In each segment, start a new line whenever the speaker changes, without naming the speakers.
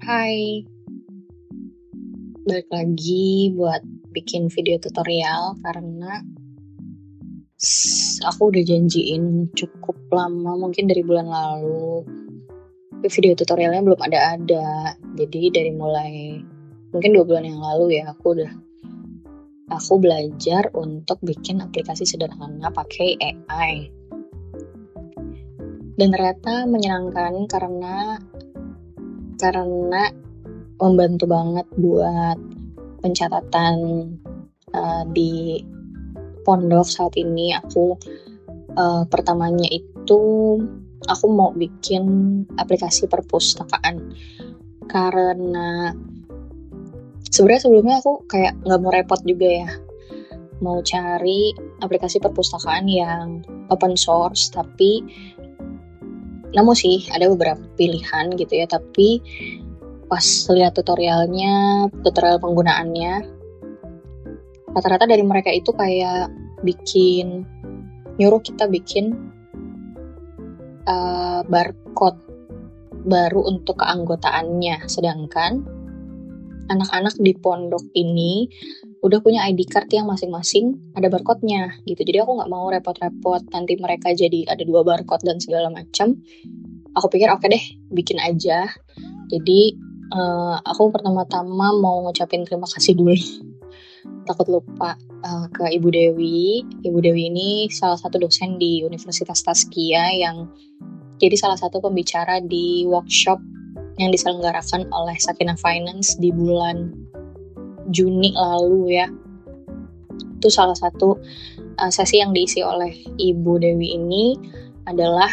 Hai, balik lagi buat bikin video tutorial karena aku udah janjiin cukup lama, mungkin dari bulan lalu. Tapi video tutorialnya belum ada. Jadi dari mulai mungkin 2 bulan yang lalu ya, aku belajar untuk bikin aplikasi sederhana pakai AI. Dan ternyata menyenangkan karena membantu banget buat pencatatan di pondok saat ini. Aku pertamanya itu aku mau bikin aplikasi perpustakaan karena sebenarnya sebelumnya aku kayak nggak mau repot juga ya, mau cari aplikasi perpustakaan yang open source, tapi namun sih ada beberapa pilihan gitu ya, tapi pas lihat tutorial penggunaannya, rata-rata dari mereka itu kayak nyuruh kita bikin barcode baru untuk keanggotaannya, sedangkan anak-anak di pondok ini udah punya ID card yang masing-masing ada barcode-nya gitu. Jadi aku nggak mau repot-repot nanti mereka jadi ada 2 barcode dan segala macam. Aku pikir oke deh, bikin aja. Jadi aku pertama-tama mau ngucapin terima kasih dulu, takut lupa, ke Ibu Dewi. Ibu Dewi ini salah satu dosen di Universitas Tazkiyah yang jadi salah satu pembicara di workshop yang diselenggarakan oleh Sakinah Finance di bulan Juni lalu ya. Itu salah satu sesi yang diisi oleh Ibu Dewi ini adalah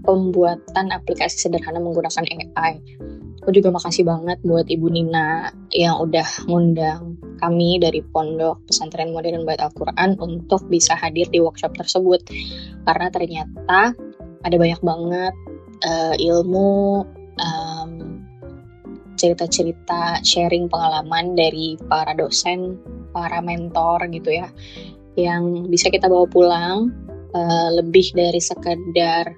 pembuatan aplikasi sederhana menggunakan AI. Aku juga makasih banget buat Ibu Nina yang udah ngundang kami dari Pondok Pesantren Modern Bait Al-Quran untuk bisa hadir di workshop tersebut. Karena ternyata ada banyak banget ilmu, cerita-cerita, sharing pengalaman dari para dosen, para mentor gitu ya, yang bisa kita bawa pulang, lebih dari sekedar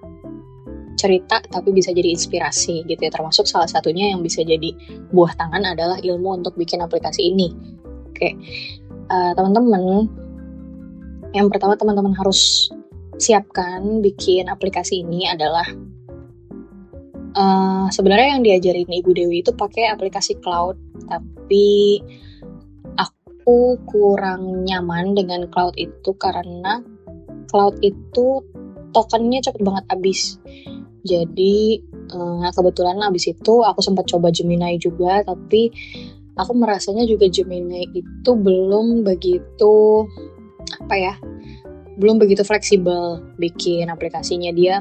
cerita tapi bisa jadi inspirasi gitu ya. Termasuk salah satunya yang bisa jadi buah tangan adalah ilmu untuk bikin aplikasi ini. Oke, teman-teman, yang pertama teman-teman harus siapkan bikin aplikasi ini adalah sebenarnya yang diajarin Ibu Dewi itu pakai aplikasi cloud, tapi aku kurang nyaman dengan cloud itu karena cloud itu tokennya cepet banget habis. Jadi kebetulan habis itu aku sempat coba Gemini juga, tapi aku merasanya juga Gemini itu belum begitu fleksibel bikin aplikasinya. Dia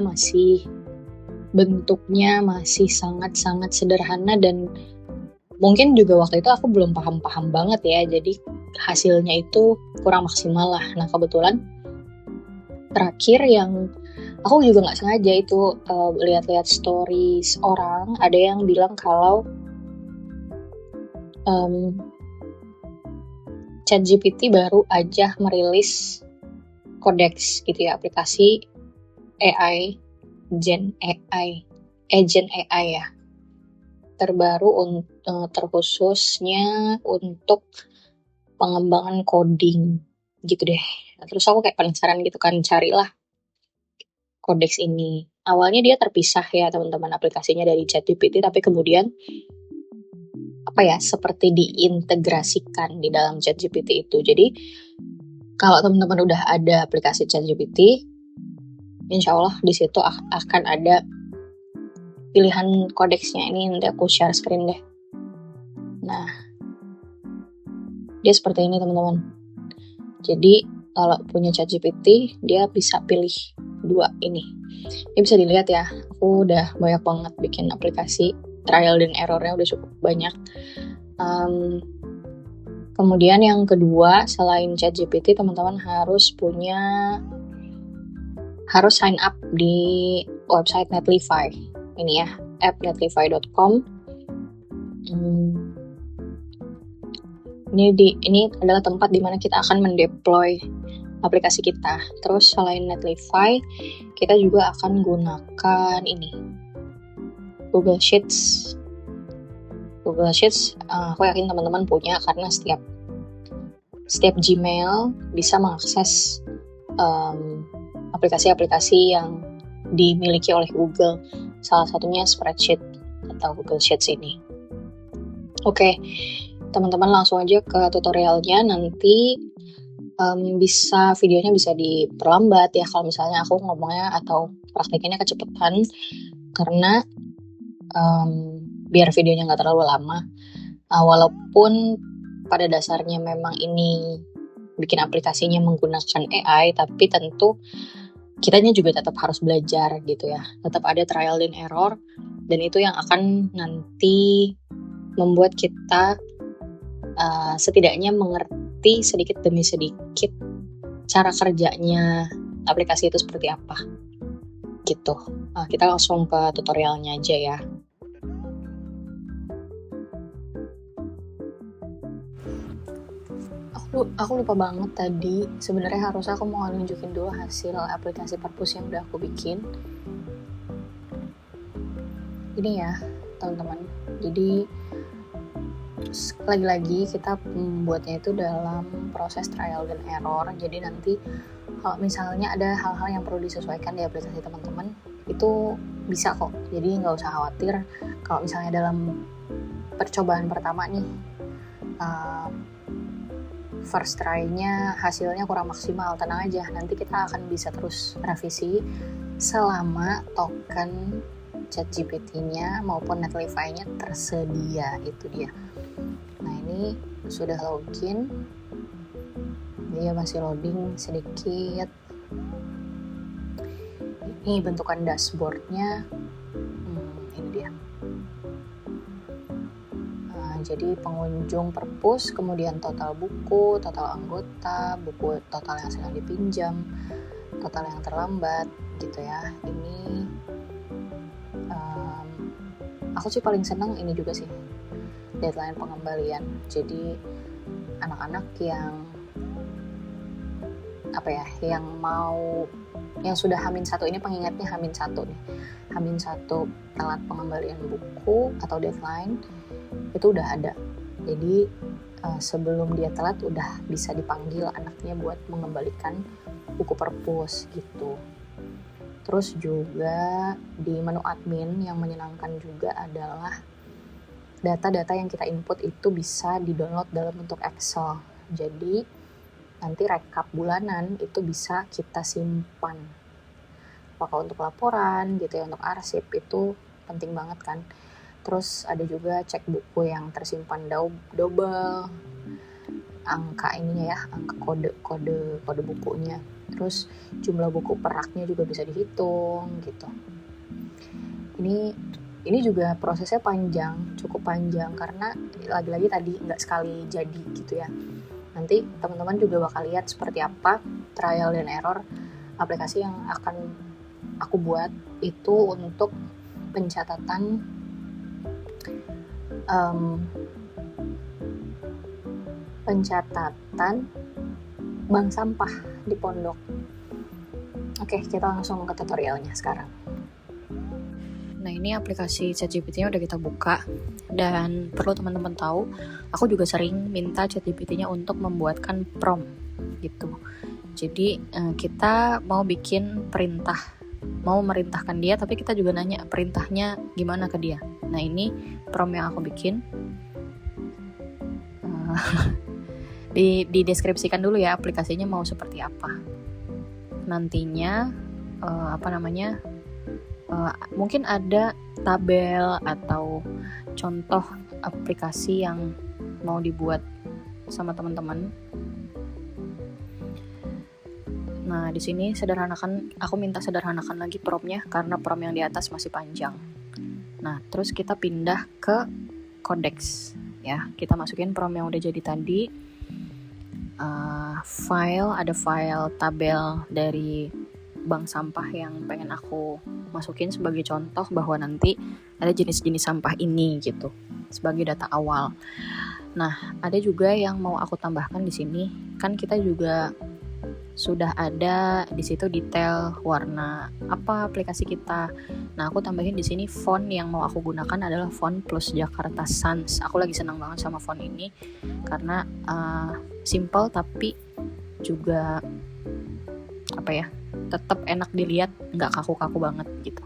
bentuknya masih sangat-sangat sederhana dan mungkin juga waktu itu aku belum paham banget ya, jadi hasilnya itu kurang maksimal lah. Nah kebetulan terakhir yang aku juga nggak sengaja itu lihat-lihat stories orang, ada yang bilang kalau ChatGPT baru aja merilis Codex gitu ya, aplikasi AI, agent AI ya, terbaru terkhususnya untuk pengembangan coding gitu deh. Nah, terus aku kayak penasaran gitu kan, carilah Codex ini. Awalnya dia terpisah ya teman-teman aplikasinya dari ChatGPT, tapi kemudian seperti diintegrasikan di dalam ChatGPT itu. Jadi kalau teman-teman udah ada aplikasi ChatGPT, insya Allah di situ akan ada pilihan Codex-nya. Ini nanti aku share screen deh. Nah, dia seperti ini teman-teman. Jadi kalau punya ChatGPT, dia bisa pilih 2 ini. Ini bisa dilihat ya, aku udah banyak banget bikin aplikasi, trial dan errornya udah cukup banyak. Kemudian yang kedua, selain ChatGPT, teman-teman harus sign up di website Netlify. Ini ya, app netlify.com. Ini adalah tempat di mana kita akan mendeploy aplikasi kita. Terus selain Netlify, kita juga akan gunakan Google Sheets. Google Sheets aku yakin teman-teman punya, karena setiap Gmail bisa mengakses aplikasi-aplikasi yang dimiliki oleh Google. Salah satunya spreadsheet atau Google Sheets ini. Oke, teman-teman langsung aja ke tutorialnya. Nanti videonya bisa diperlambat ya kalau misalnya aku ngomongnya atau praktekinnya kecepatan, karena biar videonya nggak terlalu lama. Walaupun pada dasarnya memang ini bikin aplikasinya menggunakan AI, tapi tentu kitanya juga tetap harus belajar gitu ya. Tetap ada trial and error, dan itu yang akan nanti membuat kita setidaknya mengerti sedikit demi sedikit cara kerjanya aplikasi itu seperti apa gitu. Kita langsung ke tutorialnya aja ya. Aku lupa banget tadi, sebenarnya harusnya aku mau nunjukin dulu hasil aplikasi Purpose yang udah aku bikin. Ini ya teman-teman, jadi lagi-lagi kita membuatnya itu dalam proses trial dan error. Jadi nanti kalau misalnya ada hal-hal yang perlu disesuaikan di aplikasi teman-teman, itu bisa kok, jadi nggak usah khawatir kalau misalnya dalam percobaan pertama nih first try-nya hasilnya kurang maksimal. Tenang aja, nanti kita akan bisa terus revisi selama token ChatGPT-nya maupun Netlify-nya tersedia. Itu dia. Nah, ini sudah login, dia masih loading sedikit. Ini bentukan dashboard-nya, ini dia. Jadi pengunjung Purpose, kemudian total buku, total anggota, buku total yang sedang dipinjam, total yang terlambat gitu ya. Ini aku sih paling seneng ini juga sih, deadline pengembalian. Jadi anak-anak yang yang sudah H-1 ini, pengingatnya H-1 nih, H-1 telat pengembalian buku atau deadline itu udah ada. Jadi sebelum dia telat udah bisa dipanggil anaknya buat mengembalikan buku Purpose gitu. Terus juga di menu admin yang menyenangkan juga adalah data-data yang kita input itu bisa di-download dalam bentuk Excel. Jadi nanti rekap bulanan itu bisa kita simpan. Apakah untuk laporan gitu ya, untuk arsip itu penting banget kan. Terus ada juga cek buku yang tersimpan double, angka ininya ya, angka kode bukunya. Terus jumlah buku peraknya juga bisa dihitung gitu. Ini juga prosesnya cukup panjang karena lagi-lagi tadi nggak sekali jadi gitu ya. Nanti teman-teman juga bakal lihat seperti apa trial dan error aplikasi yang akan aku buat itu untuk pencatatan bank sampah di pondok. Oke, kita langsung ke tutorialnya sekarang. Nah, ini aplikasi ChatGPT-nya udah kita buka, dan perlu teman-teman tahu, aku juga sering minta ChatGPT-nya untuk membuatkan prompt gitu. Jadi kita mau bikin perintah, mau merintahkan dia, tapi kita juga nanya perintahnya gimana ke dia. Nah, ini prompt yang aku bikin. Dideskripsikan dulu ya aplikasinya mau seperti apa. Nantinya mungkin ada tabel atau contoh aplikasi yang mau dibuat sama teman-teman. Nah, di sini aku minta sederhanakan lagi promptnya karena prompt yang di atas masih panjang. Nah, terus kita pindah ke Codex ya. Kita masukin prompt yang udah jadi tadi. Ada file tabel dari bank sampah yang pengen aku masukin sebagai contoh bahwa nanti ada jenis-jenis sampah ini gitu sebagai data awal. Nah, ada juga yang mau aku tambahkan di sini. Kan kita juga sudah ada di situ detail warna apa aplikasi kita. Nah, aku tambahin di sini font yang mau aku gunakan adalah font Plus Jakarta Sans. Aku lagi senang banget sama font ini karena simple tapi juga apa ya, tetap enak dilihat, nggak kaku-kaku banget gitu.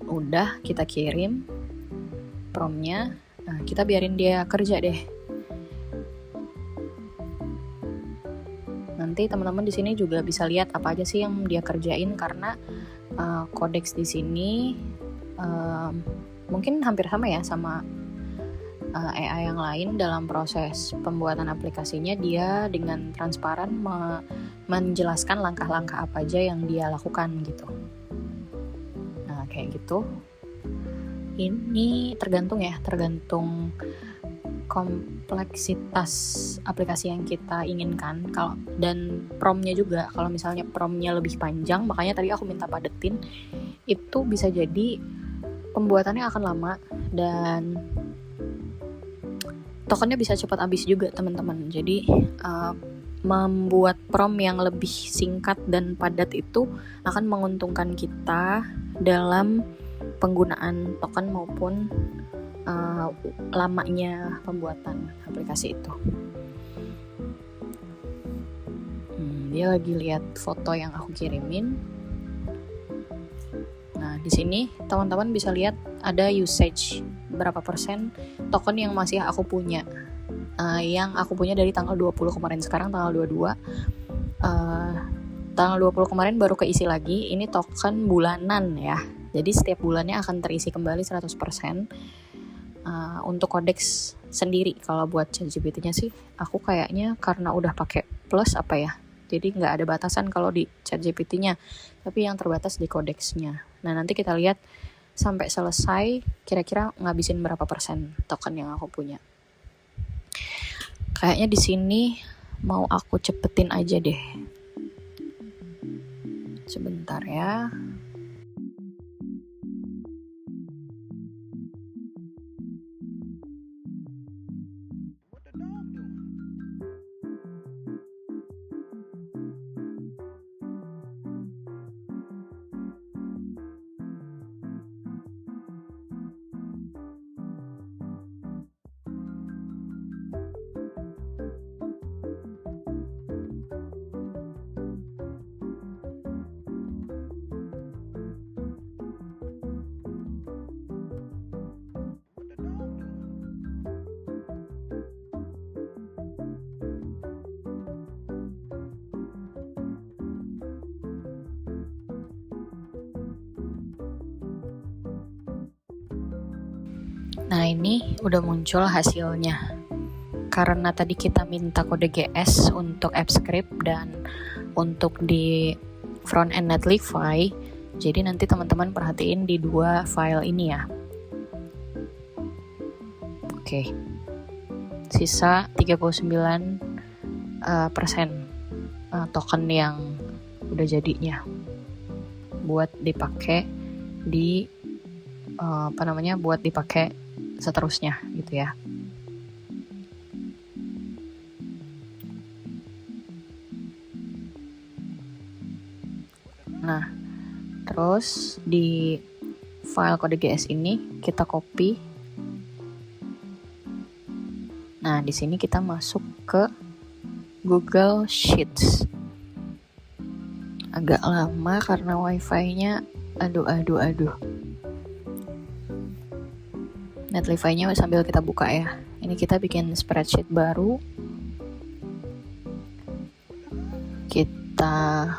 Udah, kita kirim promptnya. Nah, kita biarin dia kerja deh. Nanti teman-teman di sini juga bisa lihat apa aja sih yang dia kerjain karena Codex di sini mungkin hampir sama ya sama AI yang lain. Dalam proses pembuatan aplikasinya dia dengan transparan menjelaskan langkah-langkah apa aja yang dia lakukan gitu. Nah, kayak gitu. Ini tergantung kompleksitas aplikasi yang kita inginkan. Dan promptnya juga, kalau misalnya promptnya lebih panjang, makanya tadi aku minta padetin, itu bisa jadi pembuatannya akan lama dan tokennya bisa cepat habis juga teman-teman. Jadi membuat prompt yang lebih singkat dan padat itu akan menguntungkan kita dalam penggunaan token maupun lamanya pembuatan aplikasi itu. Dia lagi lihat foto yang aku kirimin. Nah, di sini teman-teman bisa lihat ada usage berapa persen token yang masih aku punya. Yang aku punya dari tanggal 20 kemarin, sekarang tanggal 22. Tanggal 20 kemarin baru keisi lagi. Ini token bulanan ya. Jadi setiap bulannya akan terisi kembali 100%. Untuk Codex sendiri, kalau buat ChatGPT-nya sih aku kayaknya karena udah pakai Plus apa ya, jadi nggak ada batasan kalau di ChatGPT-nya, tapi yang terbatas di Codex-nya. Nah, nanti kita lihat sampai selesai kira-kira ngabisin berapa persen token yang aku punya. Kayaknya di sini mau aku cepetin aja deh. Sebentar ya. Nah, ini udah muncul hasilnya. Karena tadi kita minta kode GS untuk AppScript dan untuk di front end Netlify, jadi nanti teman-teman perhatiin di dua file ini ya. Oke. Sisa 39% token yang udah jadinya buat dipakai di buat dipakai seterusnya gitu ya. Nah, terus di file kode GS ini kita copy. Nah, di sini kita masuk ke Google Sheets. Agak lama karena wifi-nya aduh. Netlify-nya sambil kita buka ya. Ini kita bikin spreadsheet baru. Kita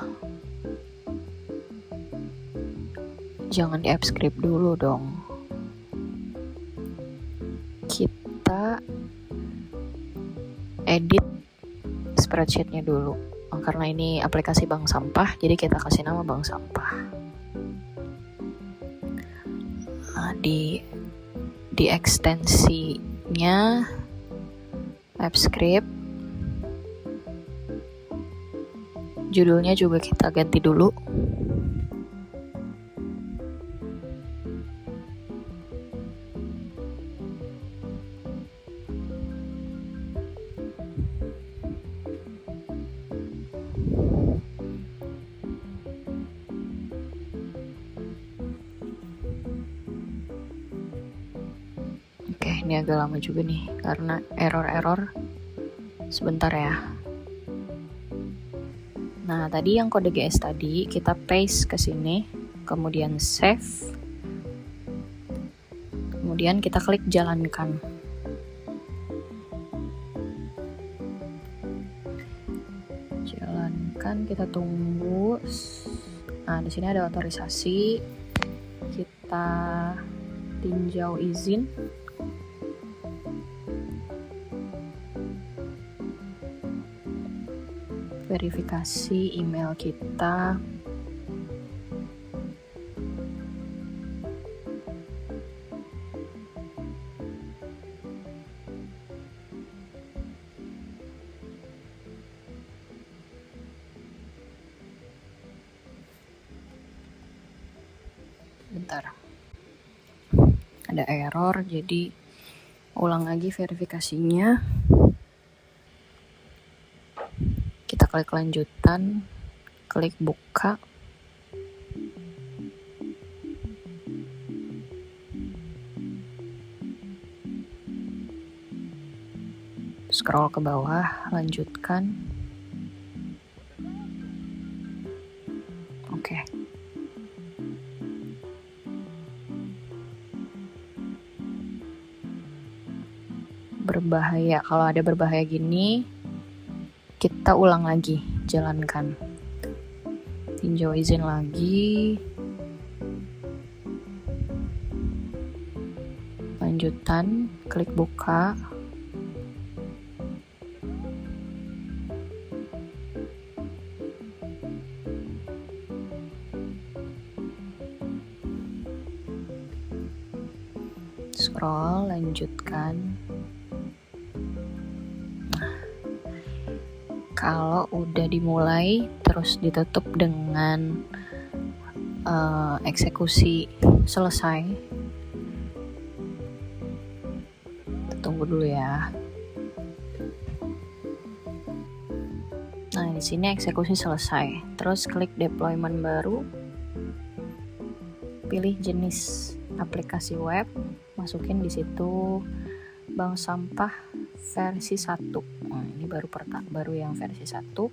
jangan di AppScript dulu dong. Kita edit spreadsheet-nya dulu. Karena ini aplikasi bank sampah, jadi kita kasih nama bank sampah. Nah, di ekstensinya AppScript, judulnya juga kita ganti dulu. ini agak lama juga nih karena error sebentar ya. Nah, tadi yang kode GS tadi kita paste ke sini, kemudian save, kemudian kita klik jalankan. Kita tunggu. Nah, di sini ada otorisasi. Kita tinjau izin. Verifikasi email kita. Bentar, ada error, jadi ulang lagi verifikasinya. Kita klik lanjutan, klik buka. Scroll ke bawah, lanjutkan. Oke. Berbahaya, kalau ada berbahaya gini kita ulang lagi, jalankan, tinjau izin lagi, lanjutan, klik buka. Scroll, lanjutkan. Kalau udah dimulai terus ditutup dengan eksekusi selesai, tunggu dulu ya. Nah, di sini eksekusi selesai. Terus klik deployment baru, pilih jenis aplikasi web, masukin di situ bank sampah versi 1. Nah, ini baru yang versi 1.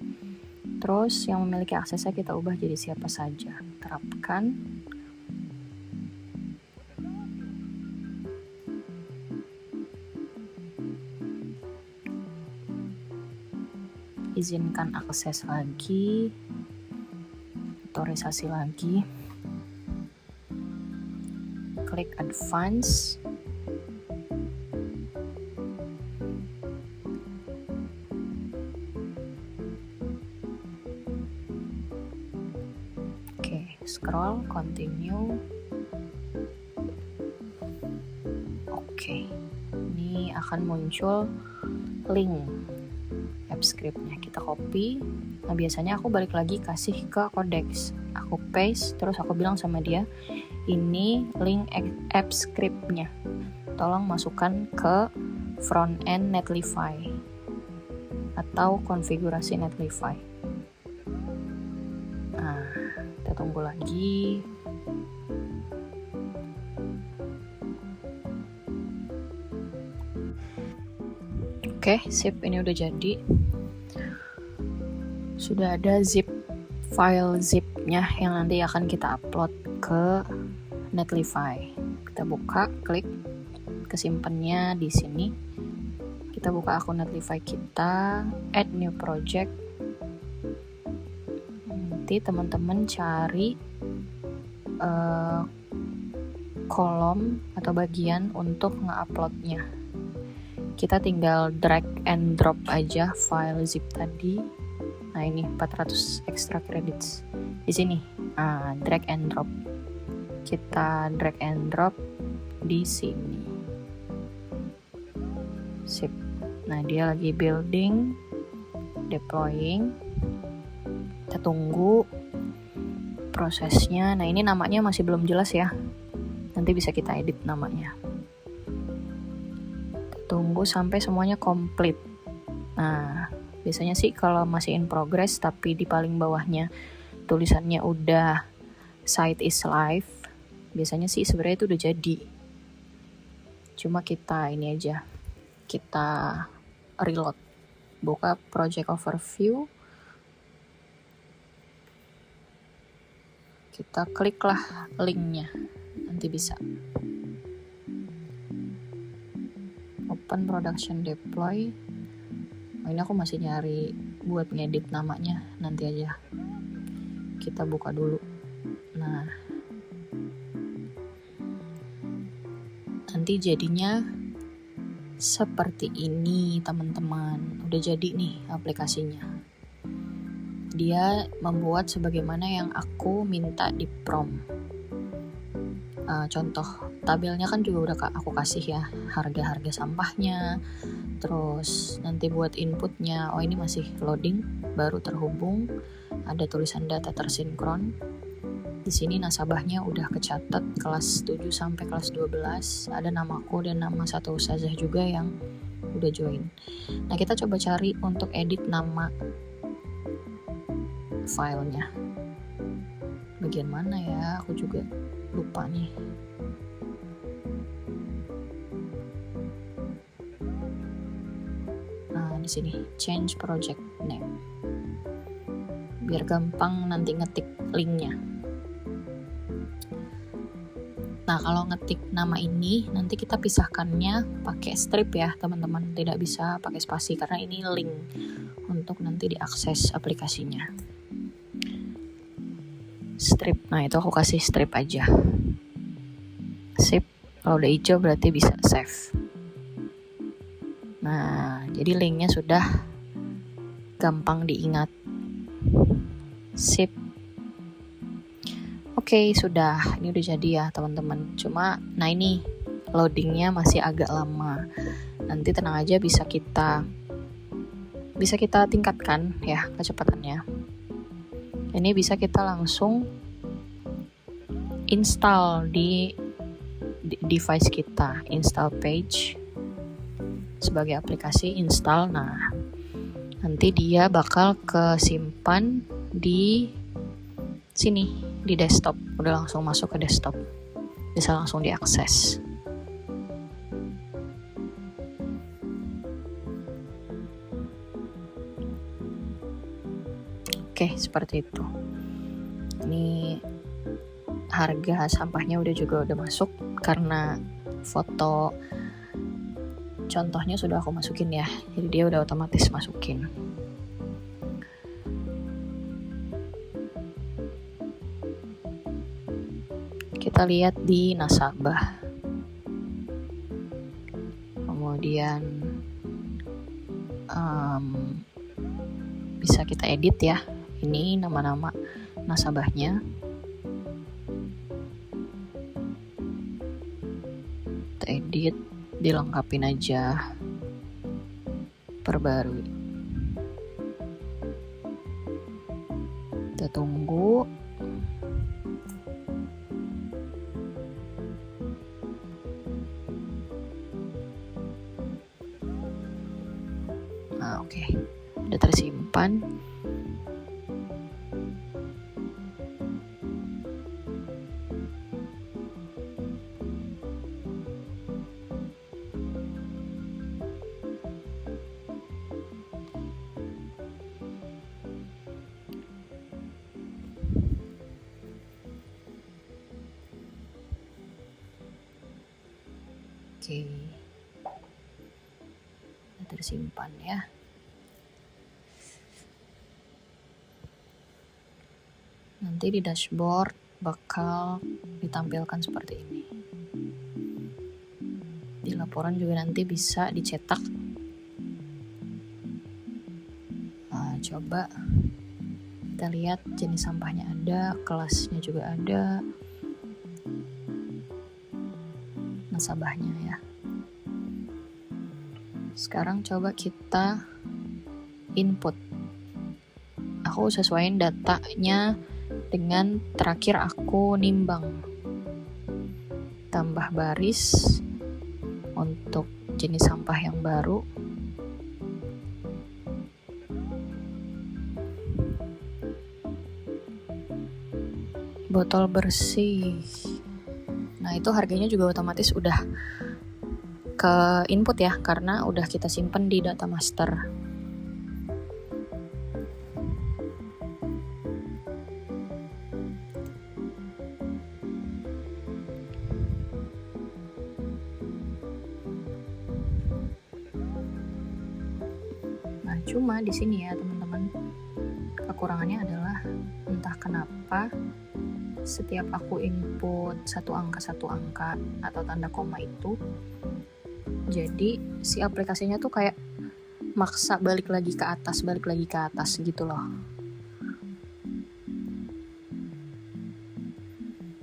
Terus yang memiliki aksesnya kita ubah jadi siapa saja. Terapkan. Izinkan akses lagi. Otorisasi lagi. Klik advance. Scroll, continue. Oke. Ini akan muncul link app script-nya. Kita copy. Nah, biasanya aku balik lagi kasih ke Codex. Aku paste, terus aku bilang sama dia, ini link app script-nya. Tolong masukkan ke front end Netlify atau konfigurasi Netlify. Nah, kita tunggu lagi. Oke, sip, ini udah jadi. Sudah ada file zip-nya yang nanti akan kita upload ke Netlify. Kita buka, klik, kesimpannya di sini. Kita buka akun Netlify kita, add new project. Nanti teman-teman cari kolom atau bagian untuk nge-uploadnya. Kita tinggal drag and drop aja file zip tadi. Nah, ini 400 extra credits di sini. Drag and drop. Kita drag and drop di sini. Sip. Nah, dia lagi building, deploying. Kita tunggu prosesnya. Nah, ini namanya masih belum jelas ya. Nanti bisa kita edit namanya. Tunggu sampai semuanya komplit. Nah, biasanya sih kalau masih in progress tapi di paling bawahnya tulisannya udah site is live, biasanya sih sebenarnya itu udah jadi. Cuma kita ini aja, kita reload, buka project overview, kita klik lah linknya, nanti bisa open production deploy. Ini aku masih nyari buat ngedit namanya, nanti aja kita buka dulu. Nah, nanti jadinya seperti ini teman-teman. Udah jadi nih aplikasinya. Dia membuat sebagaimana yang aku minta di prompt. Contoh tabelnya kan juga udah aku kasih ya, harga-harga sampahnya, terus nanti buat inputnya, ini masih loading, baru terhubung, ada tulisan data tersinkron. Di sini nasabahnya udah kecatat kelas 7 sampai kelas 12, ada namaku dan nama satu ustazah juga yang udah join. Nah, kita coba cari untuk edit nama filenya. Bagian mana ya? Aku juga lupa nih. Nah, di sini change project name. Biar gampang nanti ngetik linknya. Nah, kalau ngetik nama ini nanti kita pisahkannya pakai strip ya, teman-teman. Tidak bisa pakai spasi karena ini link untuk nanti diakses aplikasinya. Strip. Nah, itu aku kasih strip aja. Sip. Kalau udah hijau berarti bisa save. Nah, jadi linknya sudah gampang diingat. Sip. Oke, sudah. Ini udah jadi ya, teman-teman. Cuma, nah ini loadingnya masih agak lama. Nanti tenang aja, bisa kita tingkatkan ya kecepatannya. Ini bisa kita langsung install di device kita, install page sebagai aplikasi install. Nah, nanti dia bakal kesimpan di sini, di desktop. Udah langsung masuk ke desktop, bisa langsung diakses. Oke, seperti itu. Ini harga sampahnya udah masuk karena foto contohnya sudah aku masukin ya. Jadi dia udah otomatis masukin. Kita lihat di nasabah. Kemudian bisa kita edit ya. Ini nama-nama nasabahnya. Kita edit, dilengkapin aja, perbarui. Kita tunggu. Nah, oke. Udah tersimpan. Oke. Udah tersimpan ya. Nanti di dashboard bakal ditampilkan seperti ini. Di laporan juga nanti bisa dicetak. Nah, coba kita lihat jenis sampahnya ada, kelasnya juga ada, nasabahnya ya. Sekarang coba kita input. Aku sesuaiin datanya dengan terakhir aku nimbang. Tambah baris untuk jenis sampah yang baru. Botol bersih. Nah, itu harganya juga otomatis udah ke input ya, karena udah kita simpen di data master. Nah, cuma di sini ya teman-teman, kekurangannya adalah entah kenapa setiap aku input satu angka atau tanda koma itu, jadi si aplikasinya tuh kayak maksa balik lagi ke atas gitu loh.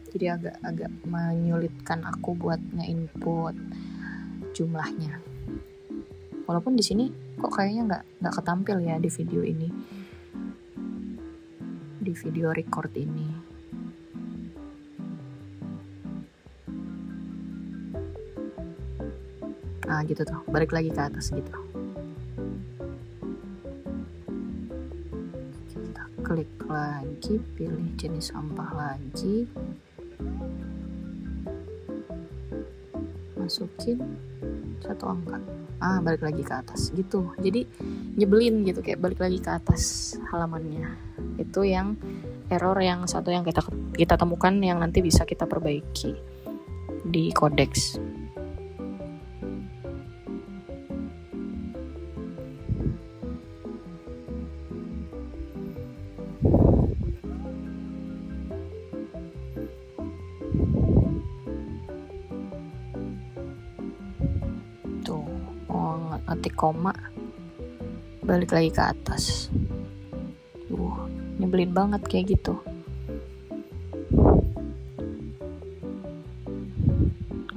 Jadi agak menyulitkan aku buat nge-input jumlahnya. Walaupun di sini kok kayaknya nggak ketampil ya di video ini, di video record ini. Nah gitu tuh, balik lagi ke atas gitu. Kita klik lagi, pilih jenis sampah lagi, masukin satu angka, balik lagi ke atas gitu. Jadi nyebelin gitu, kayak balik lagi ke atas halamannya. Itu yang error yang satu yang kita temukan, yang nanti bisa kita perbaiki di Codex. Ngetik koma, balik lagi ke atas. Nyebelin banget kayak gitu.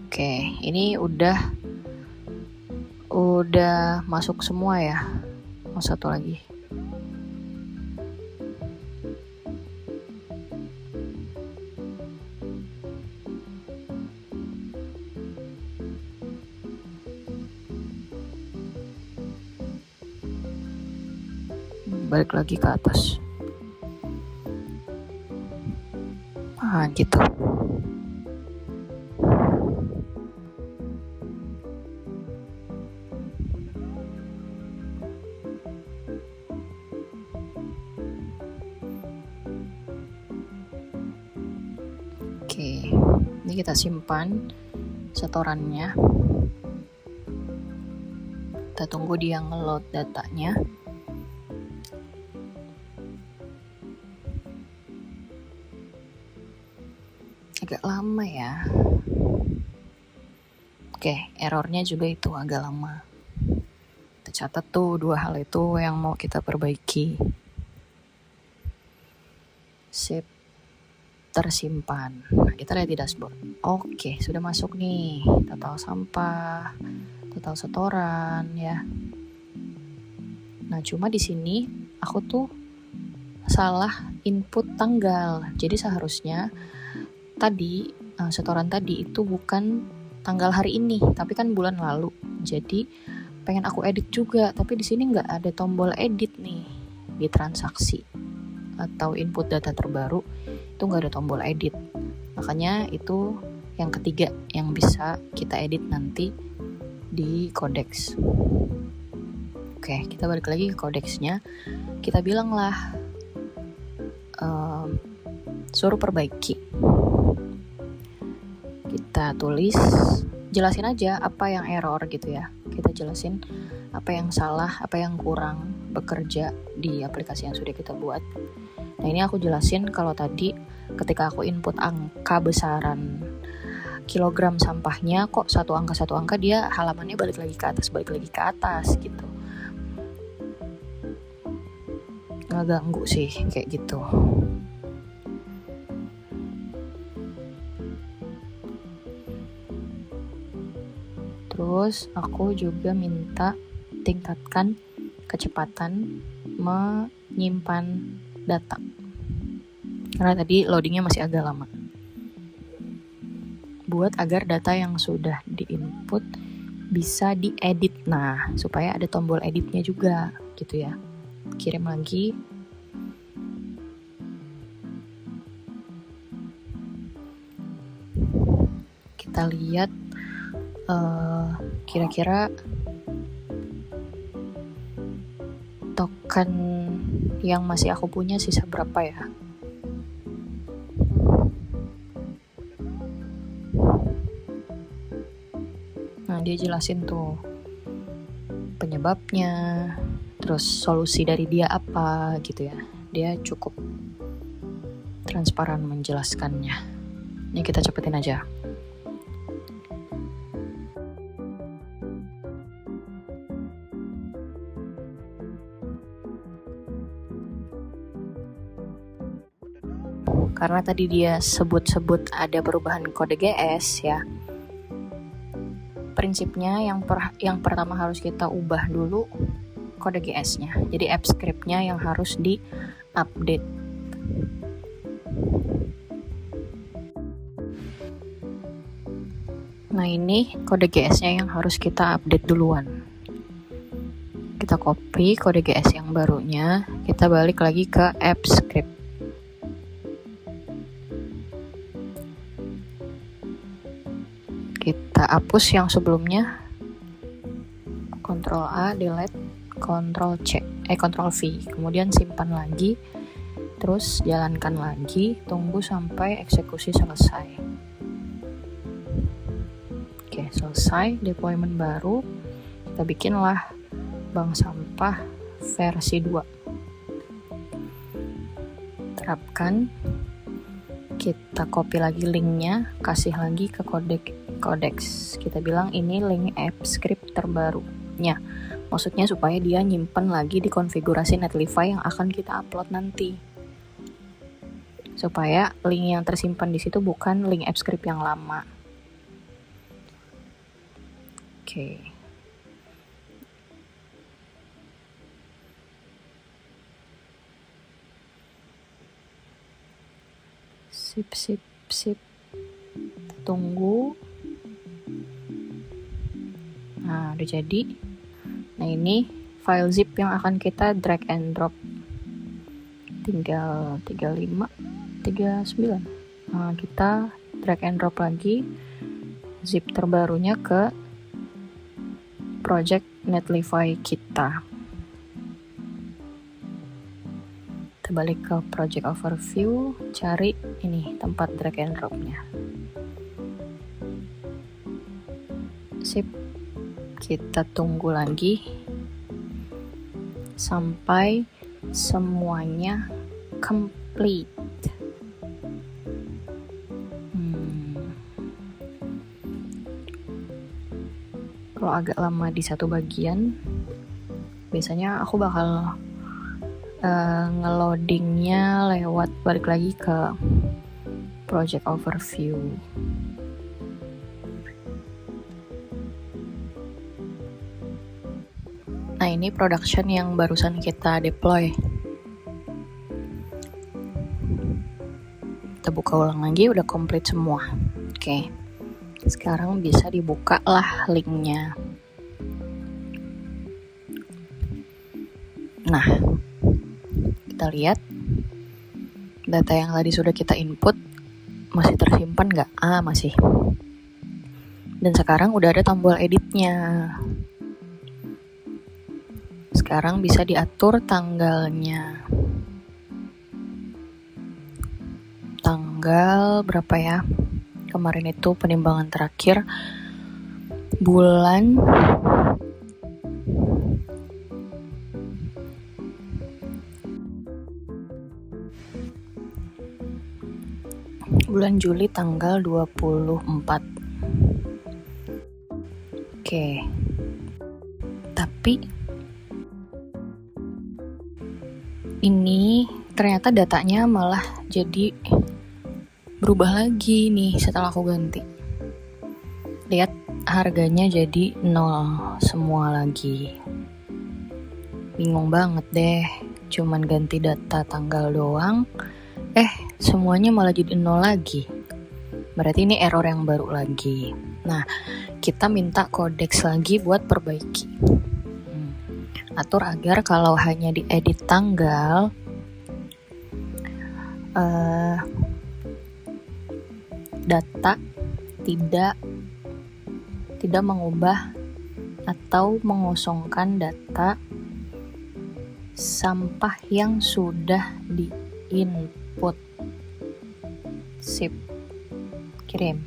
Oke, ini udah masuk semua ya. Mau satu lagi. Balik lagi ke atas. Gitu. Oke, ini kita simpan setorannya. Kita tunggu dia nge-load datanya. Agak lama ya. Oke, errornya juga itu agak lama. Kita catat tuh 2 hal itu yang mau kita perbaiki. Sip, tersimpan. Nah, kita lihat di dashboard. Oke, sudah masuk nih. Total sampah, total setoran ya. Nah, cuma di sini aku tuh salah input tanggal. Jadi seharusnya tadi setoran tadi itu bukan tanggal hari ini, tapi kan bulan lalu. Jadi pengen aku edit juga, tapi di sini nggak ada tombol edit nih di transaksi atau input data terbaru, itu nggak ada tombol edit. Makanya itu yang ketiga yang bisa kita edit nanti di Codex. Oke, kita balik lagi ke Codexnya. Kita bilang lah suruh perbaiki. Kita tulis, jelasin aja apa yang error gitu ya. Kita jelasin apa yang salah, apa yang kurang bekerja di aplikasi yang sudah kita buat. Nah, ini aku jelasin kalau tadi ketika aku input angka besaran kilogram sampahnya, kok satu angka dia halamannya balik lagi ke atas gitu. Nggak ganggu sih kayak gitu. Terus aku juga minta tingkatkan kecepatan menyimpan data, karena tadi loadingnya masih agak lama. Buat agar data yang sudah diinput bisa diedit, nah supaya ada tombol editnya juga gitu ya. Kirim lagi. Kita lihat Kira-kira token yang masih aku punya sisa berapa ya? Nah, dia jelasin tuh penyebabnya, terus solusi dari dia apa gitu ya. Dia cukup transparan menjelaskannya. Ini kita cepetin aja. Karena tadi dia sebut-sebut ada perubahan kode GS ya. Prinsipnya yang pertama harus kita ubah dulu kode GS-nya. Jadi app script-nya yang harus di-update. Nah, ini kode GS-nya yang harus kita update duluan. Kita copy kode GS yang barunya, kita balik lagi ke app script. Kita hapus yang sebelumnya, Ctrl A, delete, Ctrl V, kemudian simpan lagi, terus jalankan lagi, tunggu sampai eksekusi selesai. Oke, selesai, deployment baru, kita bikinlah bank sampah versi 2. Terapkan, kita copy lagi linknya, kasih lagi ke codex. Kita bilang ini link app script terbarunya. Maksudnya supaya dia nyimpen lagi di konfigurasi Netlify yang akan kita upload nanti. Supaya link yang tersimpan di situ bukan link app script yang lama. Oke. Sip. Tunggu. Nah, udah jadi. Nah, ini file zip yang akan kita drag and drop. Tinggal 35, 39. Nah, kita drag and drop lagi zip terbarunya ke project Netlify kita. Kita balik ke project overview, cari ini tempat drag and dropnya. Sip, kita tunggu lagi sampai semuanya complete. Kalau agak lama di satu bagian, biasanya aku bakal ngeloadingnya lewat balik lagi ke project overview. Nah, ini production yang barusan kita deploy. Kita buka ulang lagi, udah komplit semua. Oke. Sekarang bisa dibuka lah linknya. Nah, kita lihat data yang tadi sudah kita input masih tersimpan nggak? Masih. Dan sekarang udah ada tombol editnya. Sekarang bisa diatur tanggalnya. Tanggal berapa ya? Kemarin itu penimbangan terakhir bulan Juli tanggal 24. Oke. Tapi ini ternyata datanya malah jadi berubah lagi nih setelah aku ganti. Lihat harganya jadi 0 semua lagi. Bingung banget deh. Cuman ganti data tanggal doang. Semuanya malah jadi 0 lagi. Berarti ini error yang baru lagi. Nah, kita minta codex lagi buat perbaiki. Atur agar kalau hanya diedit tanggal, data tidak tidak mengubah atau mengosongkan data sampah yang sudah di-input. Sip, kirim.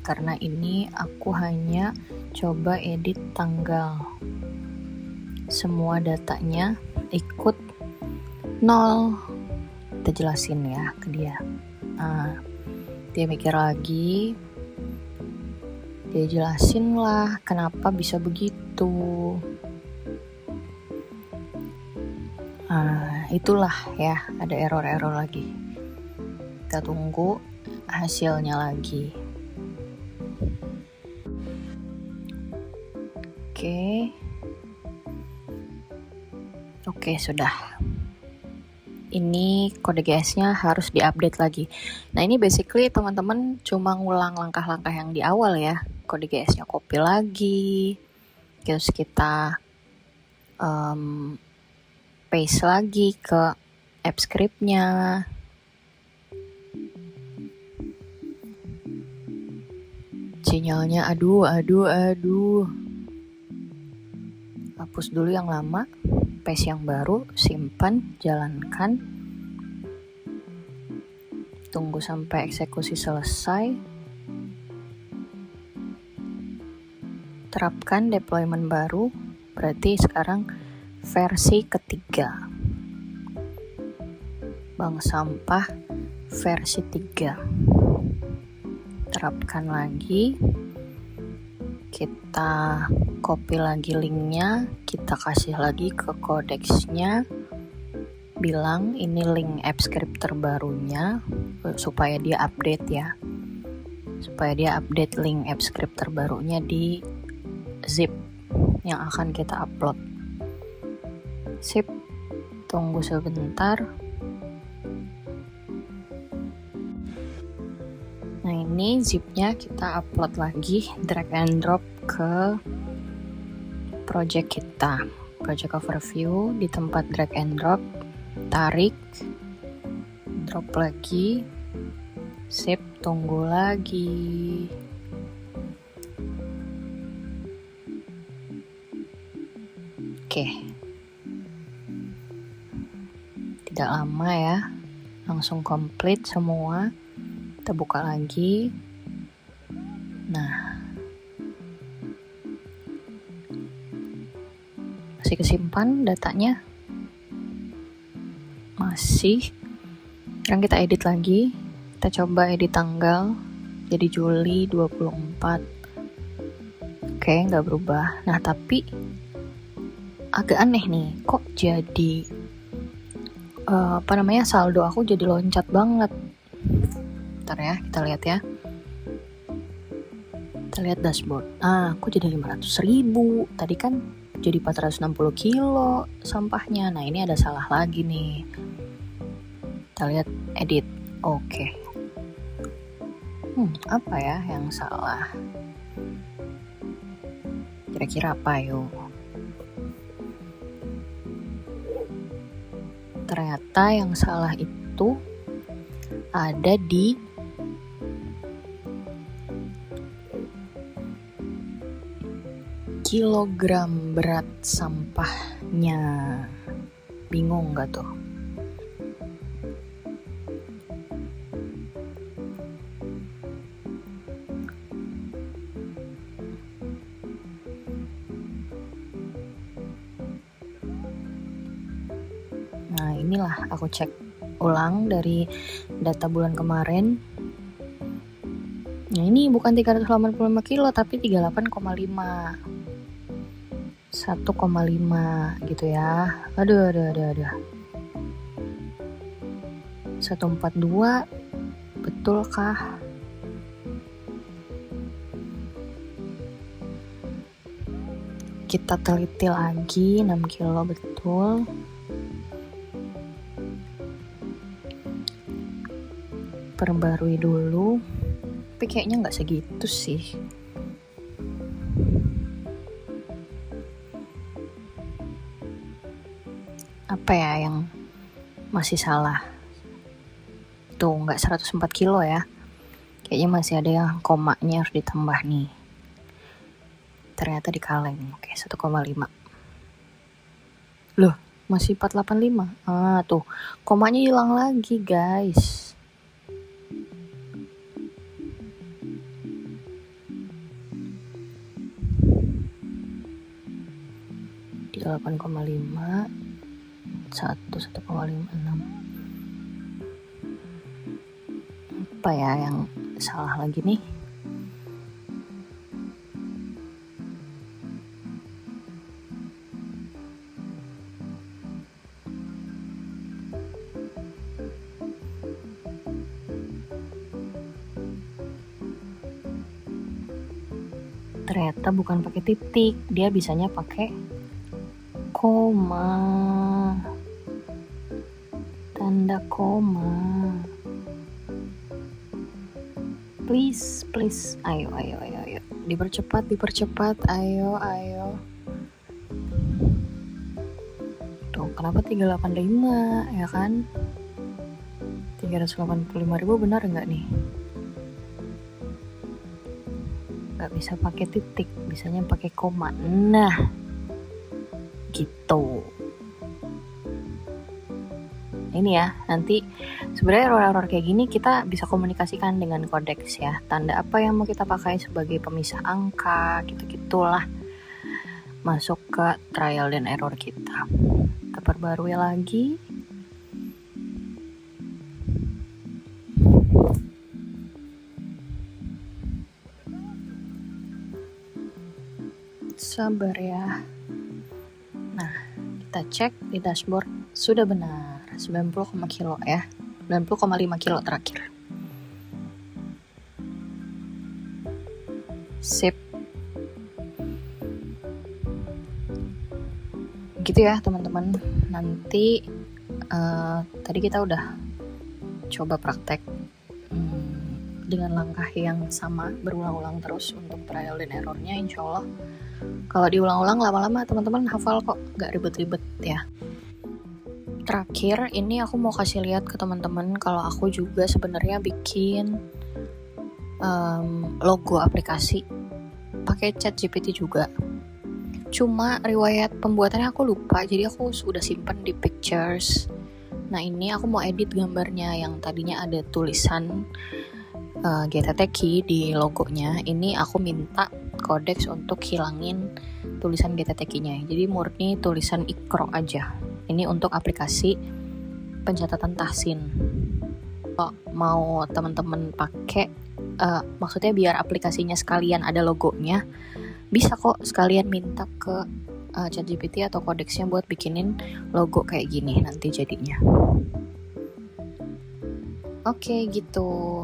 Karena ini aku hanya coba edit tanggal. Semua datanya ikut 0. Kita jelasin ya ke dia. Dia mikir lagi. Dia jelasin lah kenapa bisa begitu. Itulah ya, ada error-error lagi. Kita tunggu hasilnya lagi. Oke, sudah. Ini kode GS-nya harus diupdate lagi. Nah, ini basically teman-teman cuma ngulang langkah-langkah yang di awal ya. Kode GS-nya copy lagi, terus kita paste lagi ke app script-nya. Sinyalnya aduh. Hapus dulu yang lama, paste yang baru, simpan, jalankan. Tunggu sampai eksekusi selesai. Terapkan deployment baru, berarti sekarang versi ketiga. Bank sampah versi 3. Terapkan lagi. Kita copy lagi linknya, kita kasih lagi ke codecsnya, bilang ini link app script terbarunya, supaya dia update ya, supaya dia update link app script terbarunya di zip yang akan kita upload. Sip, tunggu sebentar. Nah, ini zipnya kita upload lagi, drag and drop ke project kita. Project overview, di tempat drag and drop, tarik, drop lagi, sip, tunggu lagi. Oke. Tidak lama ya, langsung komplit semua. Kita buka lagi. Nah, masih kesimpan datanya? Masih. Sekarang kita edit lagi. Kita coba edit tanggal jadi Juli 24. Oke, nggak berubah. Nah, tapi agak aneh nih, kok jadi saldo aku jadi loncat banget. Bentar ya, kita lihat ya. Kita lihat dashboard. Aku jadi 500.000. Tadi kan jadi 460 kilo sampahnya. Nah, ini ada salah lagi nih. Kita lihat edit. Oke. Apa ya yang salah? Kira-kira apa yuk? Ternyata yang salah itu ada di kilogram berat sampahnya. Bingung gak tuh? Nah, inilah aku cek ulang dari data bulan kemarin. Nah, ini bukan 385 kilo tapi 38,5. 1,5 gitu ya. Aduh. 142 betulkah? Kita teliti lagi, 6 kilo betul. Perbarui dulu. Tapi kayaknya nggak segitu sih. Apa ya yang masih salah? Tuh, nggak 104 kilo ya. Kayaknya masih ada yang komanya harus ditambah nih. Ternyata di kaleng. Oke, 1,5. Loh, masih 485. Tuh. Komanya hilang lagi, guys. Di 8,5. 1,56. Apa ya yang salah lagi nih? Ternyata bukan pakai titik, dia bisanya pakai koma. Tanda koma. Please. Ayo. Dipercepat. Ayo. Tuh, kenapa 385 ya kan? 385.000 benar nggak nih? Nggak bisa pakai titik, bisanya pakai koma. Nah, gitu. Ini ya, nanti sebenarnya error-error kayak gini kita bisa komunikasikan dengan Codex ya. Tanda apa yang mau kita pakai sebagai pemisah angka, gitu-gitulah. Masuk ke trial dan error kita. Kita perbarui lagi. Sabar ya. Nah, kita cek di dashboard sudah benar 90 kilo ya, 90,5 kilo terakhir. Sip. Gitu ya teman-teman. Nanti tadi kita udah coba praktek dengan langkah yang sama, berulang-ulang terus untuk trial dan errornya. Insya Allah kalau diulang-ulang lama-lama teman-teman hafal kok, gak ribet-ribet ya. Terakhir ini aku mau kasih lihat ke teman-teman kalau aku juga sebenarnya bikin logo aplikasi pakai ChatGPT juga. Cuma riwayat pembuatannya aku lupa, jadi aku sudah simpan di pictures. Nah, ini aku mau edit gambarnya yang tadinya ada tulisan GTTK di logonya. Ini aku minta Codex untuk hilangin tulisan GTTK-nya. Jadi murni tulisan Iqra aja. Ini untuk aplikasi pencatatan tahsin. Kalau mau teman-teman pakai, maksudnya biar aplikasinya sekalian ada logonya, bisa kok sekalian minta ke ChatGPT atau Codex-nya buat bikinin logo kayak gini nanti jadinya. Oke, gitu.